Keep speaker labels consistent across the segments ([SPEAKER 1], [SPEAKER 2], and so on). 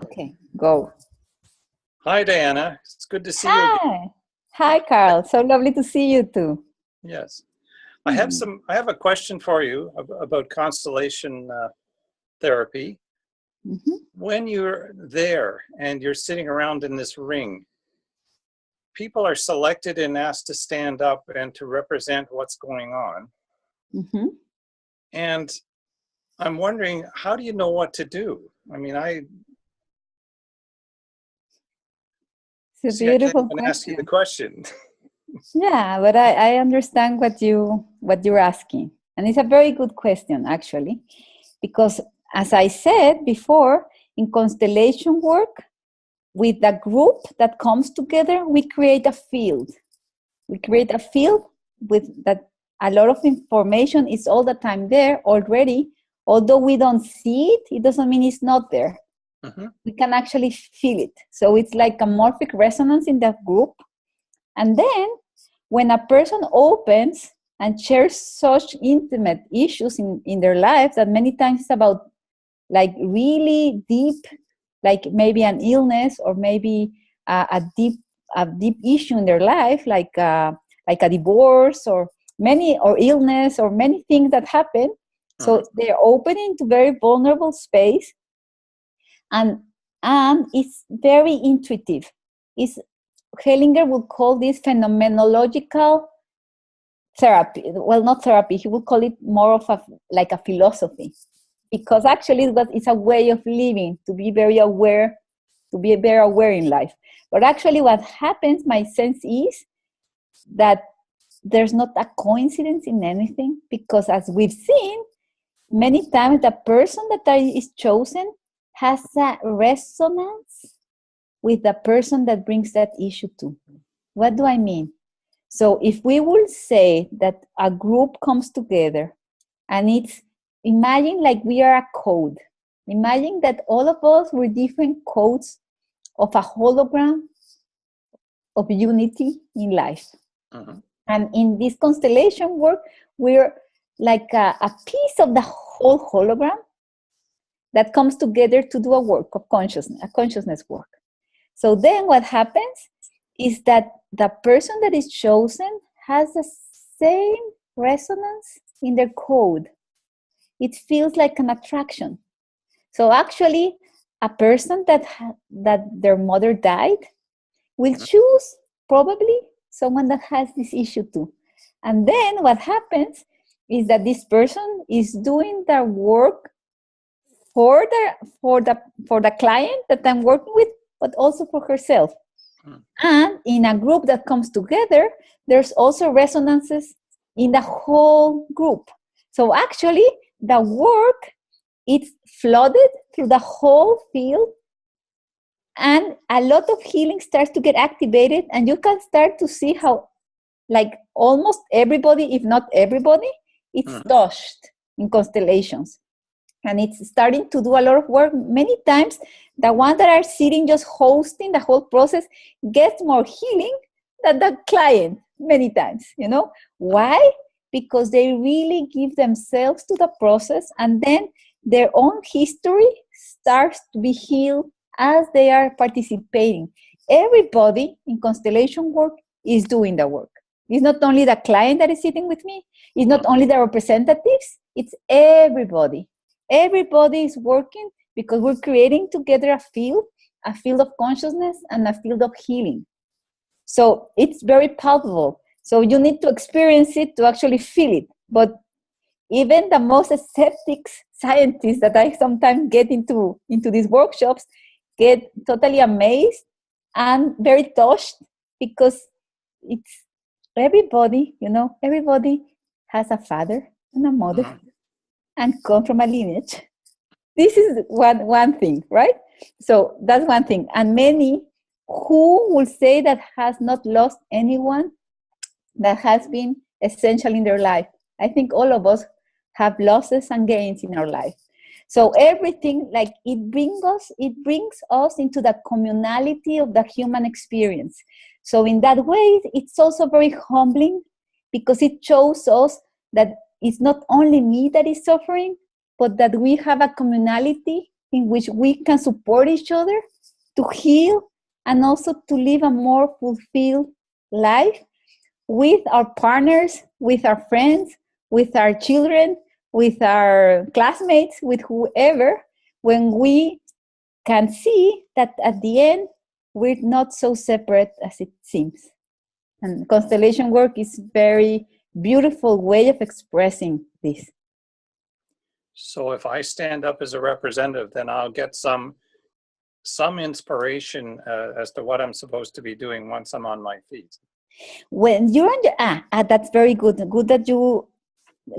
[SPEAKER 1] Okay, go.
[SPEAKER 2] Hi, Diana. It's good to see you again.
[SPEAKER 1] Hi. Hi, Carl. So lovely to see you too.
[SPEAKER 2] Yes. I have a question for you about constellation therapy.
[SPEAKER 1] Mm-hmm.
[SPEAKER 2] When you're there and you're sitting around in this ring, people are selected and asked to stand up and to represent what's going on.
[SPEAKER 1] Mm-hmm.
[SPEAKER 2] And I'm wondering, how do you know what to do? I mean, I
[SPEAKER 1] It's a
[SPEAKER 2] can't
[SPEAKER 1] beautiful
[SPEAKER 2] even ask you the
[SPEAKER 1] question.
[SPEAKER 2] question.
[SPEAKER 1] Yeah, but I understand what you're asking. And it's a very good question, actually, because as I said before, in constellation work, with the group that comes together, we create a field. We create a field with that a lot of information is all the time there already. Although we don't see it, it doesn't mean it's not there.
[SPEAKER 2] Mm-hmm.
[SPEAKER 1] We can actually feel it. So it's like a morphic resonance in that group. And then when a person opens and shares such intimate issues in their lives that many times it's about like really deep, like maybe an illness or maybe a deep issue in their life, like a divorce or illness or many things that happen. So they're opening to very vulnerable space, and it's very intuitive. It's Hellinger would call this phenomenological therapy. Well, not therapy. He would call it more of a philosophy, because actually it's a way of living, to be very aware in life. But actually what happens, my sense is that there's not a coincidence in anything, because as we've seen many times, the person that is chosen has a resonance with the person that brings that issue to. What do I mean? So if we will say that a group comes together and it's, imagine like we are a code. Imagine that all of us were different codes of a hologram of unity in life.
[SPEAKER 2] Mm-hmm.
[SPEAKER 1] And in this constellation work, we're like a piece of the whole hologram that comes together to do a work of consciousness, a consciousness work. So then what happens is that the person that is chosen has the same resonance in their code. It feels like an attraction. So actually, a person that their mother died will choose probably someone that has this issue too. And then what happens is that this person is doing the work for the client that I'm working with, but also for herself. And in a group that comes together, there's also resonances in the whole group. So actually, the work, it's flooded through the whole field, and a lot of healing starts to get activated, and you can start to see how, like, almost everybody, if not everybody, it's touched in constellations. And it's starting to do a lot of work. Many times, the ones that are sitting just hosting the whole process gets more healing than the client many times, Why? Because they really give themselves to the process, and then their own history starts to be healed as they are participating. Everybody in constellation work is doing the work. It's not only the client that is sitting with me. It's not only the representatives. It's everybody. Everybody is working because we're creating together a field of consciousness and a field of healing. So it's very palpable. So you need to experience it to actually feel it. But even the most skeptic scientists that I sometimes get into these workshops get totally amazed and very touched, because it's everybody, everybody has a father and a mother and come from a lineage. This is one thing, right? So that's one thing. And many who will say that has not lost anyone that has been essential in their life. I think all of us have losses and gains in our life. So everything, like, it brings us into the communality of the human experience. So in that way, it's also very humbling, because it shows us that it's not only me that is suffering, but that we have a communality in which we can support each other to heal and also to live a more fulfilled life with our partners, with our friends, with our children, with our classmates, with whoever, when we can see that at the end, we're not so separate as it seems. And constellation work is very beautiful way of expressing this.
[SPEAKER 2] So if I stand up as a representative, then I'll get some inspiration as to what I'm supposed to be doing once I'm on my feet.
[SPEAKER 1] When you're on your, that's very good. Good that you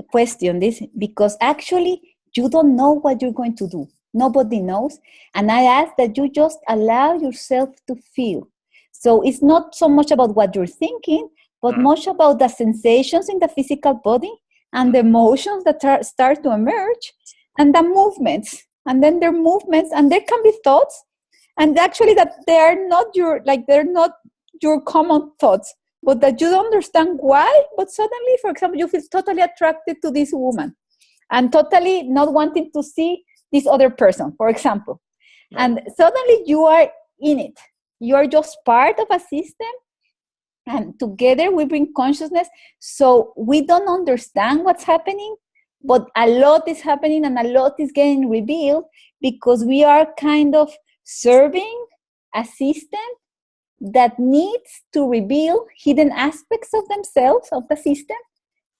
[SPEAKER 1] question this, because actually you don't know what you're going to do. Nobody knows. And I ask that you just allow yourself to feel. So it's not so much about what you're thinking, but much about the sensations in the physical body and the emotions that start to emerge, and the movements. And then there are movements, and there can be thoughts, and actually that they're not your common thoughts, but that you don't understand why. But suddenly, for example, you feel totally attracted to this woman and totally not wanting to see this other person, for example. Right. And suddenly you are in it. You are just part of a system, and together we bring consciousness. So we don't understand what's happening, but a lot is happening and a lot is getting revealed, because we are kind of serving a system that needs to reveal hidden aspects of themselves, of the system,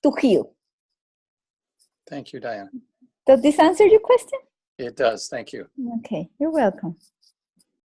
[SPEAKER 1] to heal.
[SPEAKER 2] Thank you, Diana.
[SPEAKER 1] Does this answer your question?
[SPEAKER 2] It does. Thank you.
[SPEAKER 1] Okay, you're welcome.